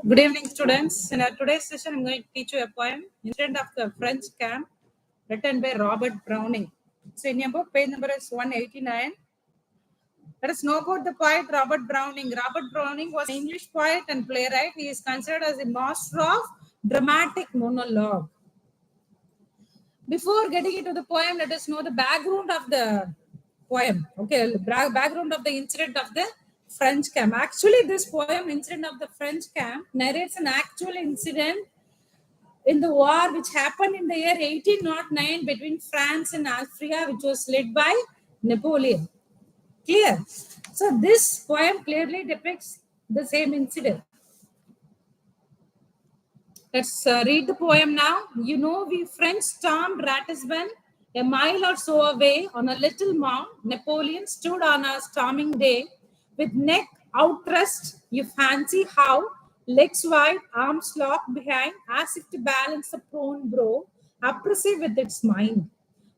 Good evening, students. In our today's session, I'm going to teach you a poem, Incident of the French Camp, written by Robert Browning. So, in your book, page number is 189. Let us know about the poet Robert Browning. Robert Browning was an English poet and playwright. He is considered as a master of dramatic monologue. Before getting into the poem, let us know the background of the poem. Okay, background of the incident of the French camp. Actually, this poem, Incident of the French Camp, narrates an actual incident in the war which happened in the year 1809 between France and Austria, which was led by Napoleon. Clear? So this poem clearly depicts the same incident. Let's read the poem now. You know, we French stormed Ratisbon. A mile or so away on a little mound, Napoleon stood on a storming day with neck outthrust. You fancy how, legs wide, arms locked behind, as if to balance a prone brow, oppressive with its mind.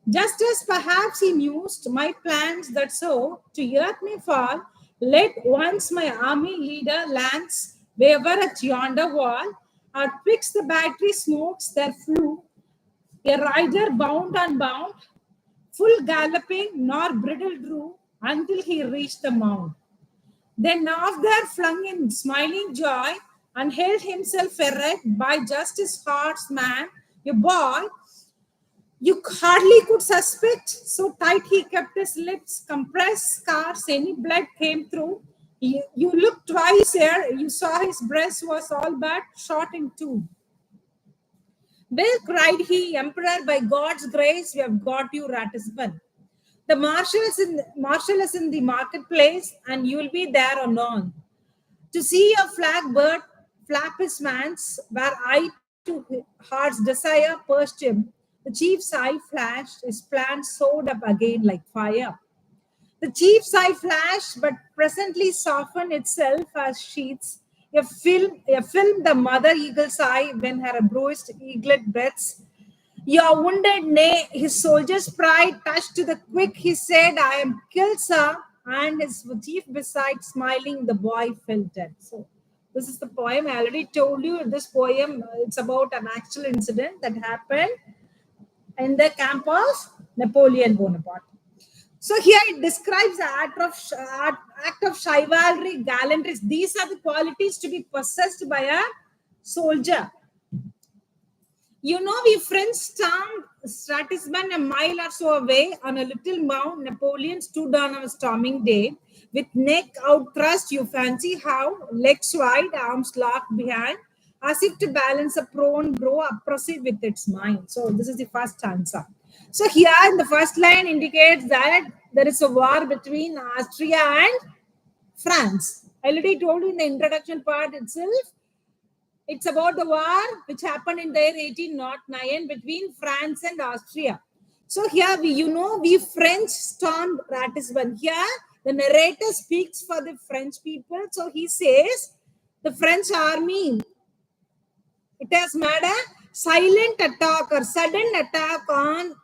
Just as perhaps he mused, my plans that so to earth may fall, let once my army leader lance waver at yonder wall, or twixt the battery smokes there flew, a rider bound and bound, full galloping, nor bridle drew, until he reached the mound. Then off there flung in smiling joy, and held himself erect by just his heart's man, a boy you hardly could suspect, so tight he kept his lips compressed, scarce any blood came through. You looked twice ere you saw his breast was all but shot in two. Well, cried he, Emperor, by God's grace, we have got you, Ratisbon. The marshal is in the marketplace, and you will be there anon. To see your flag bird flap his wings, where I to heart's desire perched him. The chief's eye flashed, his plan soared up again like fire. The chief's eye flashed, but presently softened itself as sheets. A film the mother eagle's eye when her bruised eaglet breaths. Your wounded nay, his soldier's pride touched to the quick, he said, I am killed, sir. And his chief beside smiling, the boy fell dead. So this is the poem. I already told you this poem, it's about an actual incident that happened in the camp of Napoleon Bonaparte. So here it describes the act of chivalry, gallantry. These are the qualities to be possessed by a soldier. You know, we French stormed Ratisbon a mile or so away on a little mound. Napoleon stood on a storming day with neck outthrust. You fancy how, legs wide, arms locked behind, as if to balance a prone brow, oppressive with its mind. So this is the first stanza. So here in the first line indicates that there is a war between Austria and France. I already told you in the introduction part itself, it's about the war which happened in the year 1809 between France and Austria. So here we French stormed Ratisbon. Here the narrator speaks for the French people. So he says the French army, it has made a silent attack or sudden attack on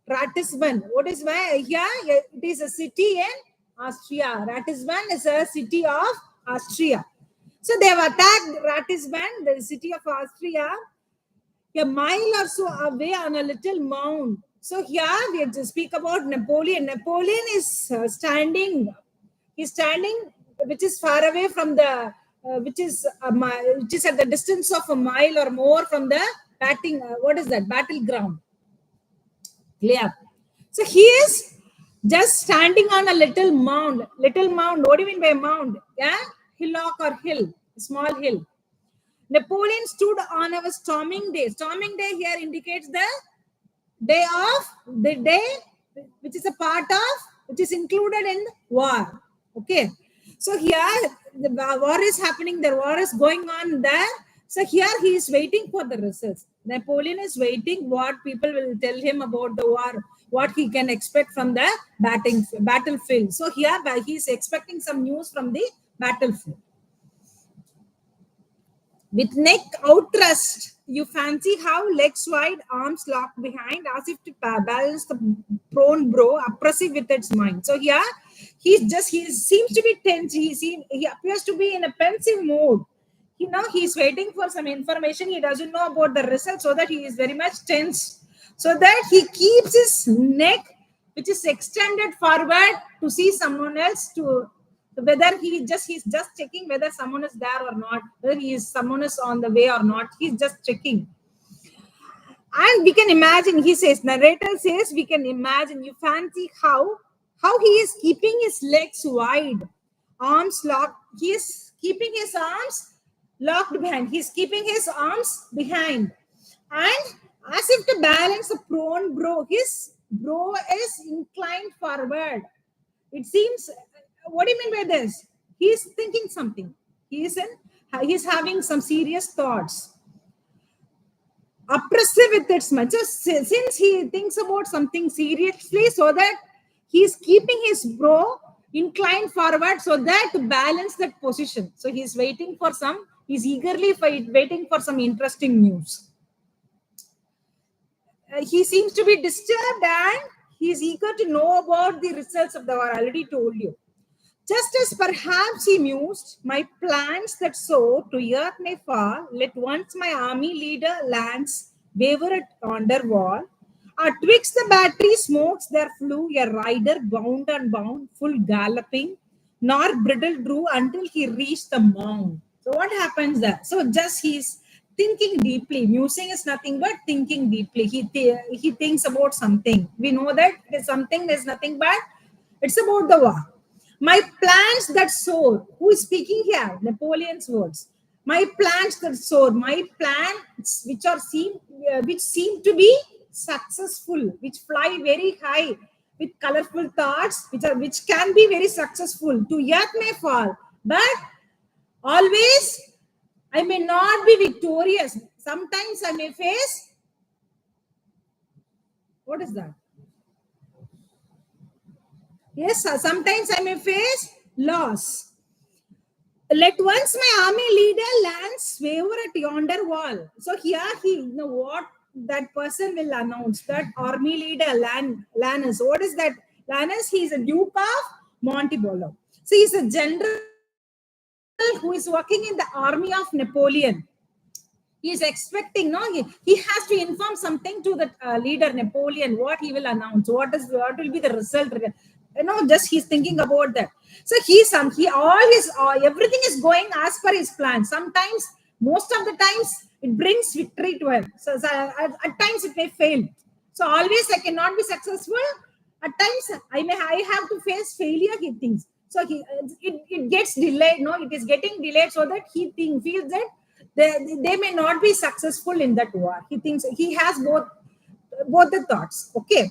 Ratisbon. What is why here? It is a city in Austria. Ratisbon is a city of Austria. So they have attacked Ratisbon, the city of Austria, a mile or so away on a little mound. So here we have to speak about Napoleon. Napoleon is standing. He's standing, which is far away from the, which is at the distance of a mile or more from the battleground. Clear. So he is just standing on a little mound. Little mound. What do you mean by mound? Yeah, hillock or hill, small hill. Napoleon stood on a storming day. Storming day here indicates the day which is a part of, which is included in war. Okay. So here the war is happening. The war is going on there. So here he is waiting for the results. Napoleon is waiting what people will tell him about the war, what he can expect from the battlefield. So here he is expecting some news from the battlefield. With neck outthrust, you fancy how, legs wide, arms locked behind, as if to balance the prone brow, oppressive with its mind. So here he seems to be tense. He appears to be in a pensive mood. he's waiting for some information. He doesn't know about the result, so that he is very much tense. So that he keeps his neck, which is extended forward, to see someone else, to whether he's just checking whether someone is there or not, whether someone is on the way or not. He's just checking. And we can imagine, he says, narrator says, we can imagine, you fancy how he is keeping his legs wide, arms locked. He is keeping his arms locked behind. He's keeping his arms behind. And as if to balance the prone brow, his brow is inclined forward. It seems, what do you mean by this? He is thinking something. He's having some serious thoughts. Oppressive with its much, since he thinks about something seriously, so that he's keeping his brow inclined forward, so that to balance that position. So he's he's eagerly waiting for some interesting news. He seems to be disturbed, and he's eager to know about the results of the war. I already told you. Just as perhaps he mused, my plans that soar to earth may fall, let once my army leader lands, waver it under wall. Twixt the battery smokes there flew a rider bound and bound, full galloping, nor bridle drew until he reached the mound. So what happens there? So just he's thinking deeply. Musing is nothing but thinking deeply. He thinks about something. We know that something is nothing but it's about the war. My plans that soar. Who is speaking here? Napoleon's words. My plans that soar. My plans which seem to be successful, which fly very high, with colorful thoughts, which can be very successful. To earth may fall, but always I may not be victorious. Sometimes I may face. What is that? Yes, sometimes I may face loss. Let once my army leader lands, waver at yonder wall. So here what that person will announce, that army leader Lannes. What is that? Lannes, he is a Duke of Montebello. So he is a general who is working in the army of Napoleon. He is expecting, he has to inform something to the leader Napoleon, what he will announce, what will be the result. Just he's thinking about that. So everything is going as per his plan. Sometimes, most of the times, it brings victory to him. So at times it may fail. So always I cannot be successful. At times I have to face failure, he thinks. So it gets delayed. It is getting delayed, so that he feels that they may not be successful in that war. He thinks he has both the thoughts. Okay.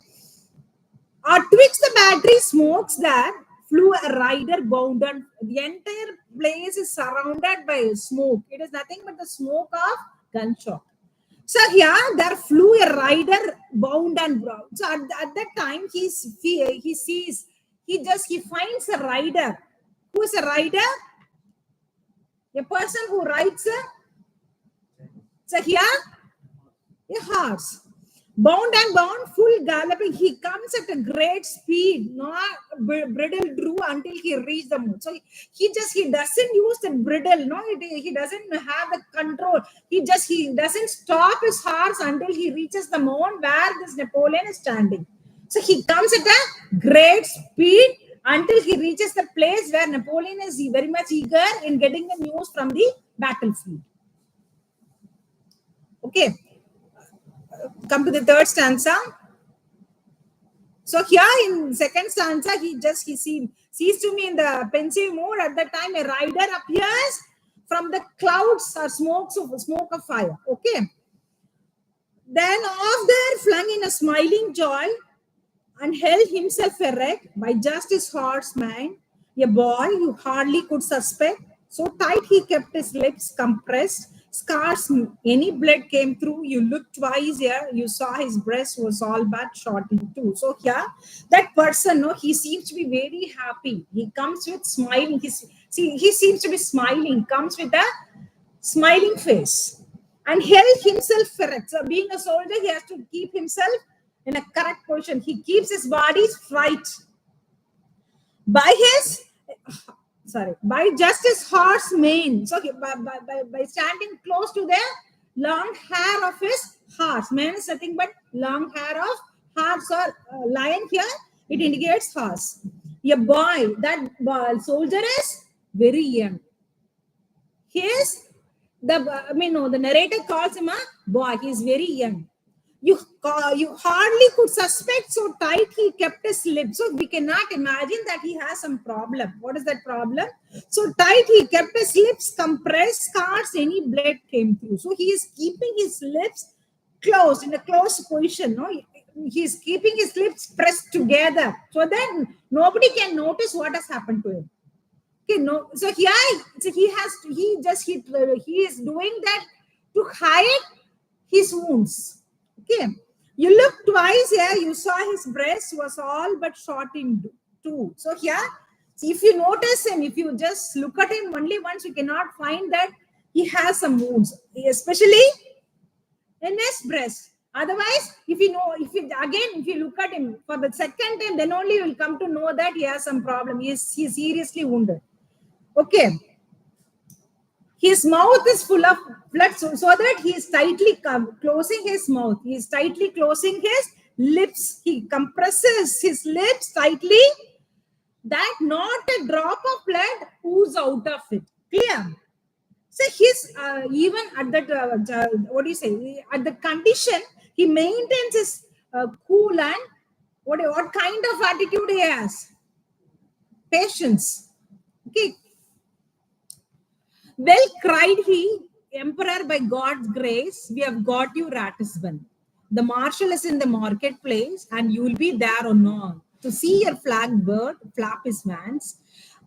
Twixt the battery smokes that flew a rider bound, and the entire place is surrounded by smoke. It is nothing but the smoke of gunshot. So here there flew a rider bound and brown. So at that time he finds a rider. Who is a rider? A person who rides so here a horse. Bound and bound, full galloping. He comes at a great speed, not bridle drew until he reached the moon. So he doesn't use the bridle. He doesn't have the control. He doesn't stop his horse until he reaches the moon where this Napoleon is standing. So he comes at a great speed until he reaches the place where Napoleon is very much eager in getting the news from the battlefield. Okay. Come to the third stanza. So here in second stanza, he sees to me in the pensive mood. At that time, a rider appears from the clouds or smoke of fire. Okay. Then off there, flung in a smiling joy, and held himself erect by just his heart's mind, a boy you hardly could suspect. So tight he kept his lips compressed. Scarce any blood came through. You looked twice here. You saw his breast was all but shot in two. So here, that person, he seems to be very happy. He comes with smiling. He seems to be smiling. Comes with a smiling face, and held himself erect. So being a soldier, he has to keep himself in a correct position. He keeps his body straight. By his by just his horse mane. So by standing close to the long hair of his horse. Man is nothing but long hair of horse or lion here. It indicates horse. A boy, that boy, soldier is very young. He is the narrator calls him a boy. He is very young. You hardly could suspect, so tight he kept his lips. So we cannot imagine that he has some problem. What is that problem? So tight he kept his lips compressed, scarce any blood came through. So he is keeping his lips closed, in a closed position. No, he is keeping his lips pressed together so that nobody can notice what has happened to him. Okay, no. So he is doing that to hide his wounds. Okay, you look twice here, you saw his breast was all but shot in two. So here, see, if you notice him, if you just look at him only once, you cannot find that he has some wounds, especially in his breast. Otherwise, if you look at him for the second time, then only you will come to know that he has some problem. He is seriously wounded. Okay. His mouth is full of blood, so that he is tightly closing his mouth. He is tightly closing his lips. He compresses his lips tightly, that not a drop of blood oozes out of it. Clear? So his even at that at the condition, he maintains his cool and what kind of attitude he has? Patience. Okay. Well, cried he, Emperor, by God's grace, we have got you, Ratisband. The marshal is in the marketplace, and you will be there or not to see your flag bird flap his wings.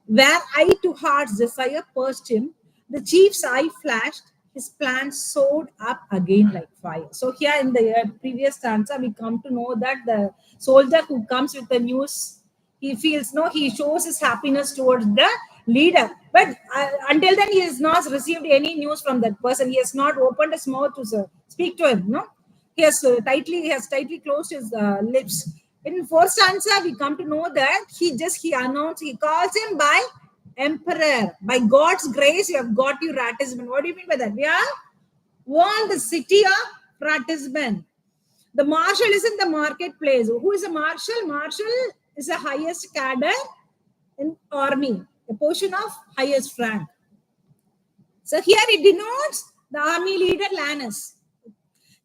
Where eye to heart's desire perched him, the chief's eye flashed, his plans soared up again like fire. So here in the previous stanza, we come to know that the soldier who comes with the news, he shows his happiness towards the leader. But until then, he has not received any news from that person. He has not opened his mouth to speak to him. No, he has tightly closed his lips. In fourth stanza, we come to know that he calls him by Emperor. By God's grace, you have got you, Ratisband. What do you mean by that? We have won the city of Ratisband. The marshal is in the marketplace. Who is a marshal? Marshal is the highest cadre in army, a portion of highest rank. So here it denotes the army leader Lanus.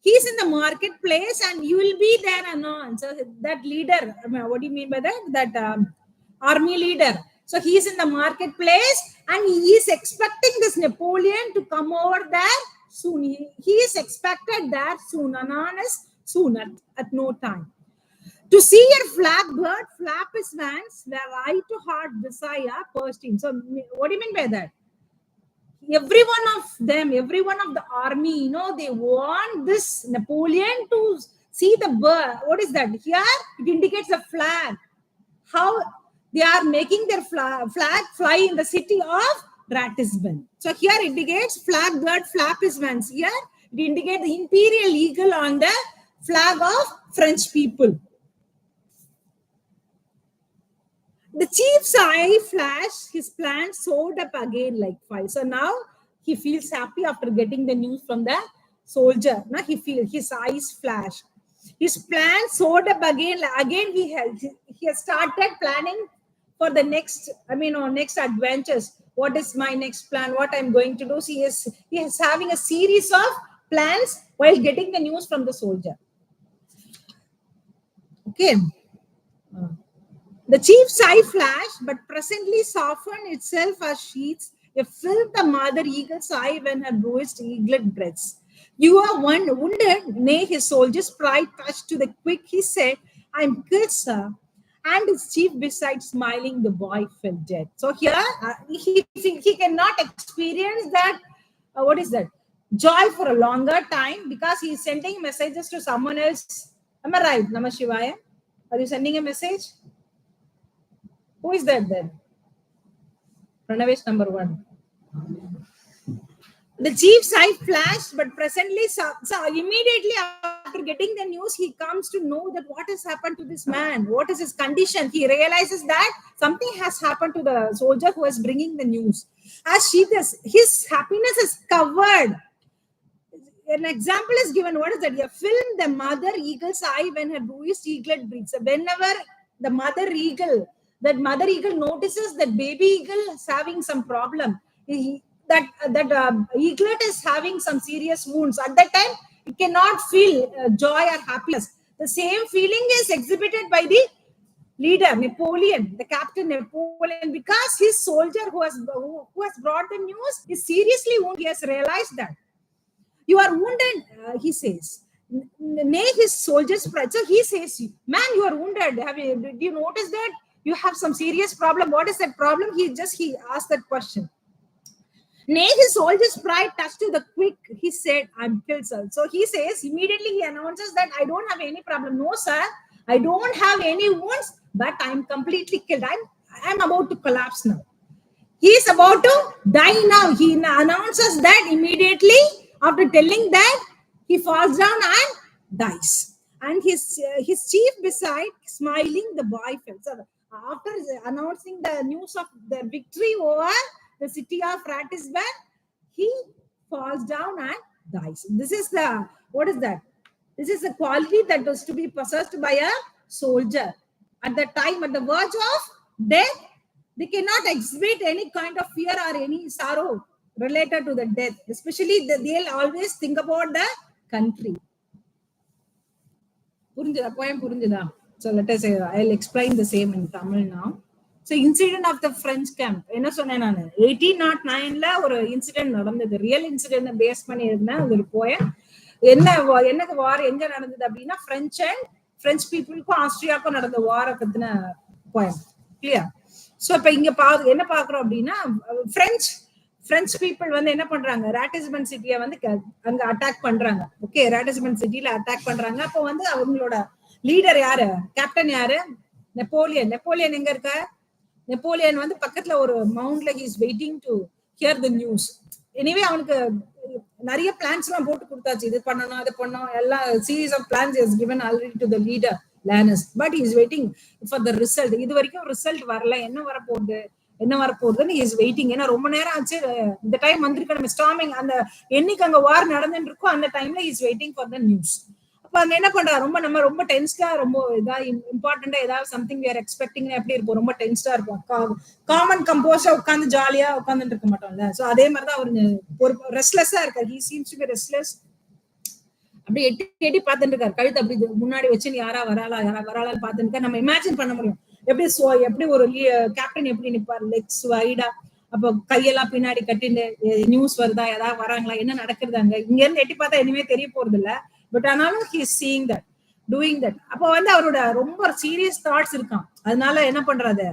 He is in the marketplace and you will be there anon. So that leader, what do you mean by that? That army leader. So he is in the marketplace and he is expecting this Napoleon to come over there soon. He is expected there soon. Anon is soon, at no time. To see your flag bird flap his wings, where eye to heart desire perched him. So what do you mean by that? Every one of the army, they want this Napoleon to see the bird. What is that? Here it indicates a flag. How they are making their flag fly in the city of Ratisband. So here it indicates flag bird flap his wings. Here it indicates the imperial eagle on the flag of French people. The chief's eye flashed, his plan soared up again like fire. So now he feels happy after getting the news from the soldier. Now he feels his eyes flash. His plan soared up again. Again he has started planning for the next adventures. What is my next plan? What I'm going to do? So he is having a series of plans while getting the news from the soldier. Okay. The chief's eye flashed, but presently softened itself as sheets. It filled the mother eagle's eye when her bruised eaglet breaths. You are wounded, nay, his soldier's pride touched to the quick. He said, I'm good, sir. And his chief beside smiling, the boy fell dead. So here, he cannot experience that, joy for a longer time because he is sending messages to someone else. Am I right, Namah Shivaya? Are you sending a message? Who is that then? Pranavesh number 1. The chief's eye flashed, but presently, so immediately after after getting the news, he comes to know that what has happened to this man, what is his condition. He realizes that something has happened to the soldier who is bringing the news. As she does, his happiness is covered. An example is given. What is that? A film, the mother eagle's eye when her bruised eaglet breeds. Whenever the mother eagle notices that baby eagle is having some problem, that eaglet is having some serious wounds. At that time, it cannot feel joy or happiness. The same feeling is exhibited by the leader Napoleon, the captain Napoleon, because his soldier who has brought the news is seriously wounded. He has realized that. You are wounded, he says. Nay, his soldiers pride. So he says, man, you are wounded. Did you notice that you have some serious problem? What is that problem? He asked that question. Nay, his soldiers' pride touched to the quick. He said, I'm killed, sir. So he says, immediately he announces that I don't have any problem. No, sir, I don't have any wounds, but I'm completely killed. I'm about to collapse now. He is about to die now. He announces that immediately. After telling that, he falls down and dies. And his chief beside, smiling, the boy fell. So after announcing the news of the victory over the city of Ratisbon, he falls down and dies. This is what is that? This is the quality that was to be possessed by a soldier. At the time, at the verge of death, they cannot exhibit any kind of fear or any sorrow related to the death. Especially, they'll always think about the country. Poem. So let us say, I'll explain the same in Tamil now. So incident of the French camp. என்ன சொன்னேன் நான் 1809ல ஒரு incident நடந்தது. Real incident base பண்ணி இருந்தா ஒரு poem. என்ன வார் எங்க நடந்தது அப்படின்னா பிரெஞ்சு பீப்புளுக்கும் ஆஸ்திரியாவுக்கும் நடந்த வாரை பத்தின போயம். கிளியர்? சோ இப்ப இங்க என்ன பாக்குறோம் அப்படின்னா பிரெஞ்சு பீப்புள் வந்து என்ன பண்றாங்க, ராட்டிஸ்பன் சிட்டியை வந்து அங்க அட்டாக் பண்றாங்க. ஓகே, ராட்டிஸ்பன் சிட்டில அட்டாக் பண்றாங்க. அப்போ வந்து அவங்களோட லீடர் யாரு, கேப்டன் யாரு, நெப்போலியன் எங்க இருக்க? நெப்போலியன் வந்து பக்கத்துல ஒரு மவுண்ட்ல he is waiting to hear the news. Anyway அவனுக்கு நிறைய பிளான்ஸ் எல்லாம் போட்டு கொடுத்தாச்சு. இது பண்ணணும், அது பண்ணணும், எல்லா series of plans is given already to the leader Lannis, but he is waiting for the result. இது வரைக்கும் ரிசல்ட் வரல, என்ன வரப்போகுதுன்னு இஸ் வெயிட்டிங். ஏன்னா ரொம்ப நேரம் ஆச்சு, இந்த டைம் வந்திருக்க நம்ம ஸ்டார்மிங் அந்த என்னைக்கு அங்க வார் நடந்துட்டு இருக்கோ அந்த டைம்ல is waiting for the news. அப்ப அங்க என்ன பண்றா, நம்ம ரொம்ப டென்ஸ்டா, ரொம்ப இதா இம்பார்ட்டண்டா ஏதாவது சம்திங் வி ஆர் எக்ஸ்பெக்டிங் எப்படி இருப்போம், ரொம்ப டென்ஸ்டா இருப்போம். காமன் கம்போஸா உட்காந்து ஜாலியா உட்காந்துட்டு இருக்க மாட்டோம்ல. சோ அதே மாதிரிதான் அவரு ஒரு ரெஸ்ட்லெஸ்ஸா இருக்காரு. He seems to be restless. அப்படி எட்டி பார்த்துட்டு இருக்காரு, கழுத்து அப்படி முன்னாடி வச்சு யாரா வராளான்னு பார்த்துட்டு நம்ம இமேஜின் பண்ண முடியும். எப்படி ஒரு கேப்டன் எப்படி நிப்பாரு, லெக்ஸ் வைடா, அப்போ கையெல்லாம் பின்னாடி கட்டிட்டு நியூஸ் வருதா, ஏதாவது வராங்களா, என்ன நடக்குது அங்க, இங்க இருந்து எட்டி பார்த்தா இனிமே தெரிய போறது இல்ல. பட் ஆனாலும் he is seeing that, doing that. அப்போ வந்து அவரோட ரொம்ப சீரியஸ் தாட்ஸ் இருக்கான். அதனால என்ன பண்றாரு,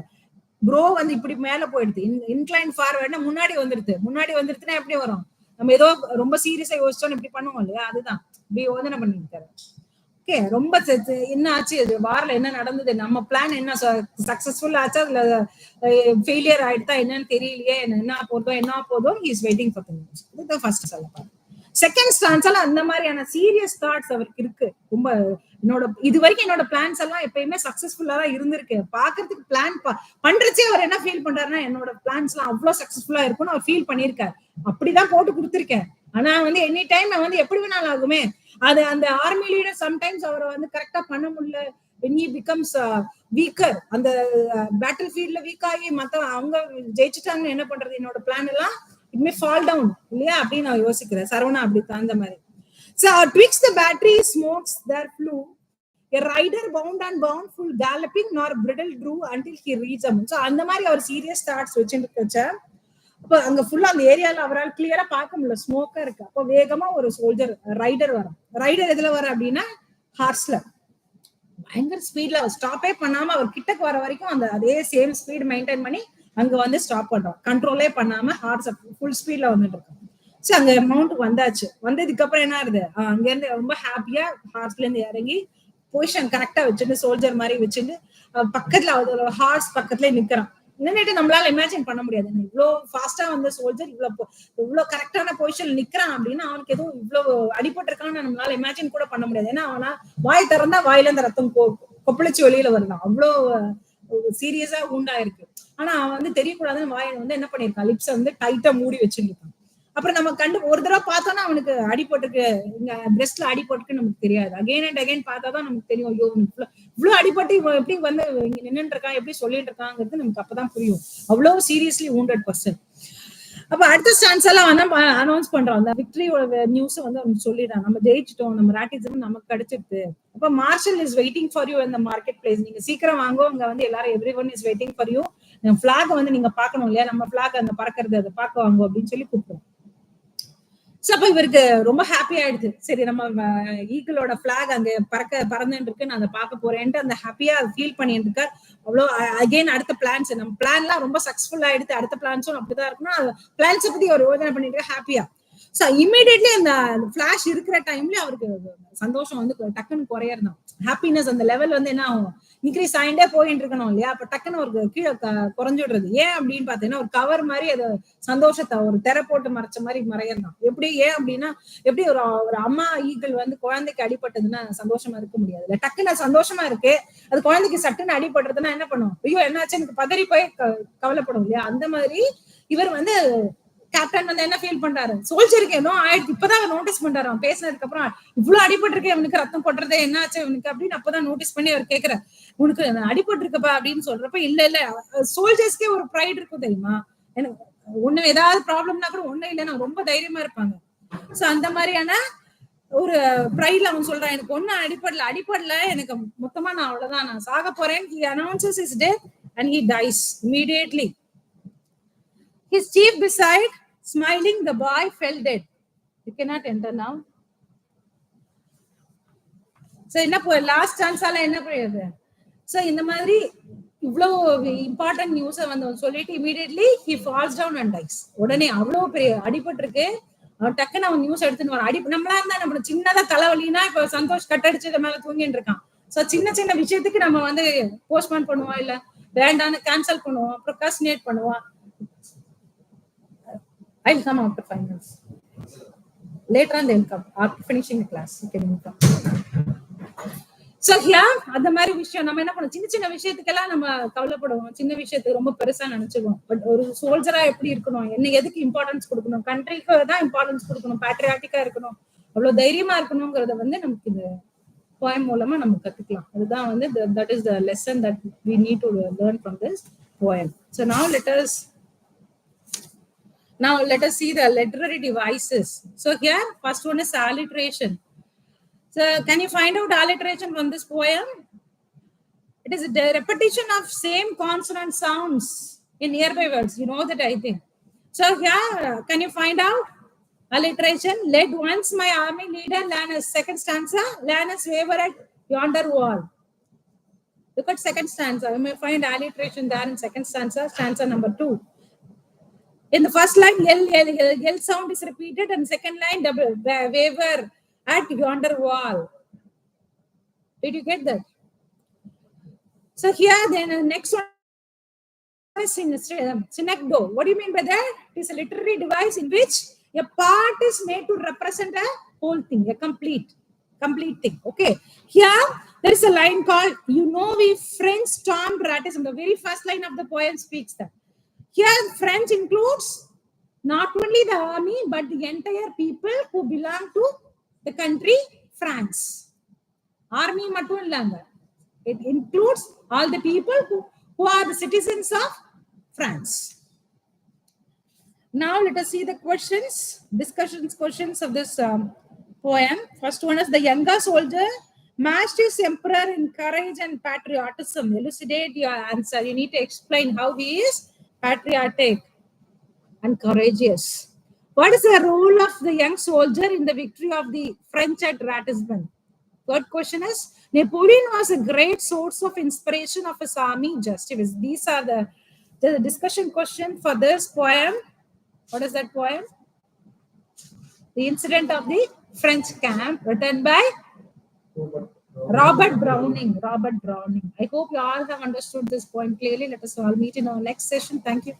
ப்ரோ வந்து இப்படி மேல போயிடுது, இன்க்ளைன் ஃபார்வர்ட்னா முன்னாடி வந்துருச்சுன்னா எப்படி வரும், நம்ம ஏதோ ரொம்ப சீரியஸா யோசிச்சோன்னு இப்படி பண்ணுவோம் இல்லையா, அதுதான் இப்படி யோசனை பண்ணிருக்காரு. ஓகே, ரொம்ப என்ன ஆச்சு, வார்ல என்ன நடந்தது, நம்ம பிளான் என்ன சக்சஸ்ஃபுல் ஆச்சா இல்ல ஃபெயிலியர் ஆயிடுதா என்னன்னு தெரியலையே, என்ன போதோ he is waiting for the news. இதுதான் ஃபர்ஸ்ட் சொல்லப்பாரு. செகண்ட் ஸ்டான்ஸ்ல அந்த மாதிரியான சீரியஸ் தாட்ஸ் அவருக்கு இருக்கு. ரொம்ப இது வரைக்கும் என்னோட பிளான்ஸ் எல்லாம் எப்பயுமே சக்சஸ்ஃபுல்லா தான் இருந்திருக்கு. பாக்குறதுக்கு பிளான் பண்றச்சே அவர் என்ன ஃபீல் பண்றாருன்னா, என்னோட பிளான்ஸ் எல்லாம் அவ்வளவு சக்சஸ்ஃபுல்லா இருக்கும்னு அவர் ஃபீல் பண்ணிருக்காரு. அப்படிதான் போட்டு கொடுத்திருக்கேன். ஆனா வந்து எனி டைம் வந்து எப்படி வேணாலும் ஆகுமே. அது அந்த ஆர்மி லீடர் சம்டைம்ஸ் அவரை வந்து கரெக்டா பண்ண முடியல. when he becomes weaker, அந்த பேட்டில் ஃபீல்ட்ல வீக் ஆகி அவங்க ஜெயிச்சுட்டாங்கன்னு என்ன பண்றது, என்னோட பிளான் எல்லாம் it may fall down இல்லையா அப்படின்னு நான் யோசிக்கிறேன். சரவணா அப்படி தகுந்த மாதிரி. So twixt the battery smokes there flew a rider bound full galloping nor bridle drew until he reached him. So அந்த மாதிரி அவர் சீரியஸ் தாட்ஸ் வச்சுட்டு அப்ப அங்க ஃபுல்லா அந்த ஏரியால அவரால் கிளியரா பார்க்க முடியல, ஸ்மோக்கா இருக்கு. அப்ப வேகமா ஒரு சோல்ஜர் ரைடர் எதுல வர அப்படின்னா ஹார்ஸ்ல பயங்கர ஸ்பீட்ல ஸ்டாப்பே பண்ணாம அவர் கிட்டக்கு வர வரைக்கும் அந்த அதே சேம் ஸ்பீட் மெயின்டைன் பண்ணி அங்க வந்து ஸ்டாப் பண்றோம். கண்ட்ரோலே பண்ணாம ஹார்ஸ் ஃபுல் ஸ்பீட்ல வந்துட்டு இருக்கோம். சோ அங்க மவுண்ட்டுக்கு வந்தாச்சு. வந்ததுக்கு அப்புறம் என்ன ஆகுது, அங்க இருந்து ரொம்ப ஹாப்பியா ஹார்ஸ்ல இருந்து இறங்கி பொசிஷன் கரெக்டா வச்சுட்டு சோல்ஜர் மாதிரி வச்சுட்டு பக்கத்துல ஹார்ஸ் பக்கத்துல நிக்கிறான். என்னன்னு நம்மளால இமேஜின் பண்ண முடியாது. இவ்வளவு ஃபாஸ்டா வந்த சோல்ஜர் இவ்வளவு கரெக்டான பொசிஷன்ல நிக்கிறான் அப்படின்னா அவனுக்கு எதுவும் இவ்வளவு அடிபட்டு இருக்கான்னு நம்மளால இமேஜின் கூட பண்ண முடியாது. ஏன்னா அவனா வாய் திறந்தா வாயில இருந்து ரத்தம் கொப்பளிச்சு வெளியில வரலாம், அவ்வளவு சீரியஸா உண்டாயிருக்கு. ஆனா அவன் வந்து தெரியக்கூடாதுன்னு வாயை வந்து என்ன பண்ணிருக்கான், லிப்ஸை வந்து டைட்டா மூடி வச்சுருக்கான். அப்புறம் நம்ம ஒரு தடவை பார்த்தோம்னா அவனுக்கு அடிபட்டுருக்கு, இங்க பிரெஸ்ட்ல அடிபட்டுக்கு நமக்கு தெரியாது. அகைன் அண்ட் அகைன் பார்த்தாதான் நமக்கு தெரியும், ஐயோ இவ்வளவு அடிபட்டு இவன் எப்படி வந்து இங்க நின்னுட்டு இருக்கான், எப்படி சொல்லிட்டு இருக்காங்கிறது நமக்கு அப்பதான் புரியும். அவ்வளவு சீரியஸ்லி wounded பர்சன். அப்ப அடுத்த ஸ்டான்ஸ் எல்லாம் வந்து அனௌன்ஸ் பண்றோம், அந்த விக்டரியோட நியூஸ் வந்து அவனுக்கு சொல்லிடுறான், நம்ம ஜெயிச்சிட்டோம், நம்ம ராட்டிசம் நமக்கு கிடைச்சிருக்கு. அப்ப marshal is waiting for you இந்த மார்க்கெட் பிளேஸ், நீங்க சீக்கிரம் வாங்க, அங்க வந்து எல்லாரும் every one is waiting for you, block வந்து நீங்க பாக்கணும் இல்லையா, நம்ம பிளாக் அந்த பறக்கிறது அதை பார்க்க வாங்க அப்படின்னு சொல்லி கூப்பிடுறோம். சோ அப்ப இவருக்கு ரொம்ப ஹாப்பி ஆயிடுது, சரி நம்ம ஈகிளோட பிளாக் அங்க பறந்துட்டு இருக்கு, நான் அதை பார்க்க போறேன்ட்டு அந்த ஹாப்பியா ஃபீல் பண்ணிட்டு இருக்காரு. அவ்வளோ அகைன் அடுத்த பிளான்ஸ், நம்ம பிளான் எல்லாம் ரொம்ப சக்சஸ்ஃபுல்லா ஆயிடுது, அடுத்த பிளான்ஸும் அப்படிதான் இருக்கணும், பிளான்ஸை பத்தி ஒரு யோசனை பண்ணிட்டு ஹாப்பியா. சோ இமீடியட்லி அந்த பிளாஷ் இருக்கிற டைம்ல அவருக்கு சந்தோஷம் வந்து டக்குன்னு குறையறதான், ஹாப்பினஸ் அந்த லெவல் வந்து என்ன ஆகும், இன்க்ரீஸ் ஆயிண்டே போயிட்டு இருக்கணும் இல்லையா, அப்ப டக்குன்னு ஒரு கீழே குறைஞ்சிடுறது. ஏன் அப்படின்னு பாத்தீங்கன்னா ஒரு கவர் மாதிரி அது சந்தோஷத்தை ஒரு திரை போட்டு மறைச்ச மாதிரி மறையறதான். எப்படி ஏன் அப்படின்னா, எப்படி ஒரு அம்மா ஈக்கள் வந்து குழந்தைக்கு அடிபட்டதுன்னா சந்தோஷமா இருக்க முடியாது இல்ல, டக்குன்னு சந்தோஷமா இருக்கு, அது குழந்தைக்கு சட்டுன்னு அடிபடுறதுன்னா என்ன பண்ணும், ஐயோ என்னாச்சு எனக்கு பதறி போய் கவலைப்படும் இல்லையா, அந்த மாதிரி இவர் வந்து கேப்டன் வந்து என்ன ஃபீல் பண்றாரு, சோல்ஜருக்கு ஏதோ ஆயிடுச்சு, இப்பதான் அவர் நோட்டீஸ் பண்றாரு, அவன் பேசினதுக்கு அப்புறம் இவ்வளவு அடிபட்டு இருக்கு இவனுக்கு, ரத்தம் கொட்டுறதே என்னாச்சு இவனுக்கு அப்படின்னு அப்பதான் நோட்டீஸ் பண்ணி அவர் கேட்கிறார், உனக்கு அடிபட்டு இருக்கப்பா அப்படின்னு சொல்றப்ப, இல்ல இல்ல சோல்ஜர்ஸ்க்கே ஒரு ப்ரைட் இருக்கும் தெரியுமா, எனக்கு ஒண்ணு ஏதாவது ப்ராப்ளம்னா கூட ஒண்ணும் இல்லைன்னா ரொம்ப தைரியமா இருப்பாங்க. சோ அந்த மாதிரியான ஒரு ப்ரைட்ல அவன் சொல்றான், எனக்கு ஒன்னும் அடிப்படல எனக்கு மொத்தமா நான் அவ்வளவுதான், நான் சாக போறேன். He announces his death and he dies immediately. His chief beside, smiling, the boy fell dead. You cannot enter now. So என்ன லாஸ்ட் சான்ஸால என்ன பண்ணுது, சோ இந்த மாதிரி இவ்வளவு இம்பார்ட்டன்ட் நியூஸை வந்து சொல்லிட்டு immediately he falls down and dies. உடனே அவ்வளவு பெரிய அடிபட்டு இருக்கு, அவன் டக்குன்னு அவன் நியூஸ் எடுத்துன்னு வரான். நம்மளா இருந்தா நம்ம சின்னதா தலைவலினா இப்ப சந்தோஷ் கட்டடிச்சு மேல தூங்கிட்டு இருக்கான். சோ சின்ன சின்ன விஷயத்துக்கு நம்ம வந்து போஸ்ட்போன் பண்ணுவோம், இல்ல வேண்டான்னு கேன்சல் பண்ணுவோம், ப்ரொக்ராஸ்டினேட் பண்ணுவோம். I'll come after finals. Later on they'll come after finishing the class. You can come. So here அந்த மாதிரி விஷயம் நம்ம என்ன பண்ணுவோம், சின்ன சின்ன விஷயத்துக்கெல்லாம் நம்ம கவலைப்படுவோம், சின்ன விஷயத்துக்கு ரொம்ப பெருசா நினைச்சுக்குவோம். பட் ஒரு சோல்ஜரா எப்படி இருக்கணும், என்ன எதுக்கு இம்பார்ட்டன்ஸ் கொடுக்கணும், கண்ட்ரிக்கு தான் இம்பார்ட்டன்ஸ் கொடுக்கணும், பேட்ரியாட்டிக்கா இருக்கணும், அவ்வளவு தைரியமா இருக்கணுங்கிறத வந்து நமக்கு இந்த போயம் மூலமா நம்ம கத்துக்கலாம். அதுதான் வந்து that is the lesson that we need to learn from this poem. So now let us see the literary devices. So here first one is alliteration. So can you find out alliteration from this poem? It is a repetition of same consonant sounds in nearby words. You know that, I think. So here, can you find out alliteration? Let once my army leader learn a second stanza, learn his waver at yonder wall. Look at second stanza. You may find alliteration there in second stanza, stanza number 2. In the first line, L sound is repeated, and second line, double waver at yonder wall. Did you get that? So here, then next one is synecdoche. What do you mean by that? It is a literary device in which a part is made to represent a whole thing, a complete thing. Okay. Here, there is a line called, we French stormed ratism. The very first line of the poem speaks that. Here, French includes not only the army, but the entire people who belong to the country France. Army mattum illanga. It includes all the people who are the citizens of France. Now let us see the questions of this poem. First one is, the younger soldier matched his emperor in courage and patriotism. Elucidate your answer. You need to explain how he is patriotic and courageous. What is the role of the young soldier in the victory of the French at Ratisbon? Third question is, Napoleon was a great source of inspiration of his army justice. These are the discussion question for this poem. What is that poem? The incident of the French camp, written by Robert Browning. Robert Browning. I hope you all have understood this point clearly. Let us all meet in our next session. Thank you.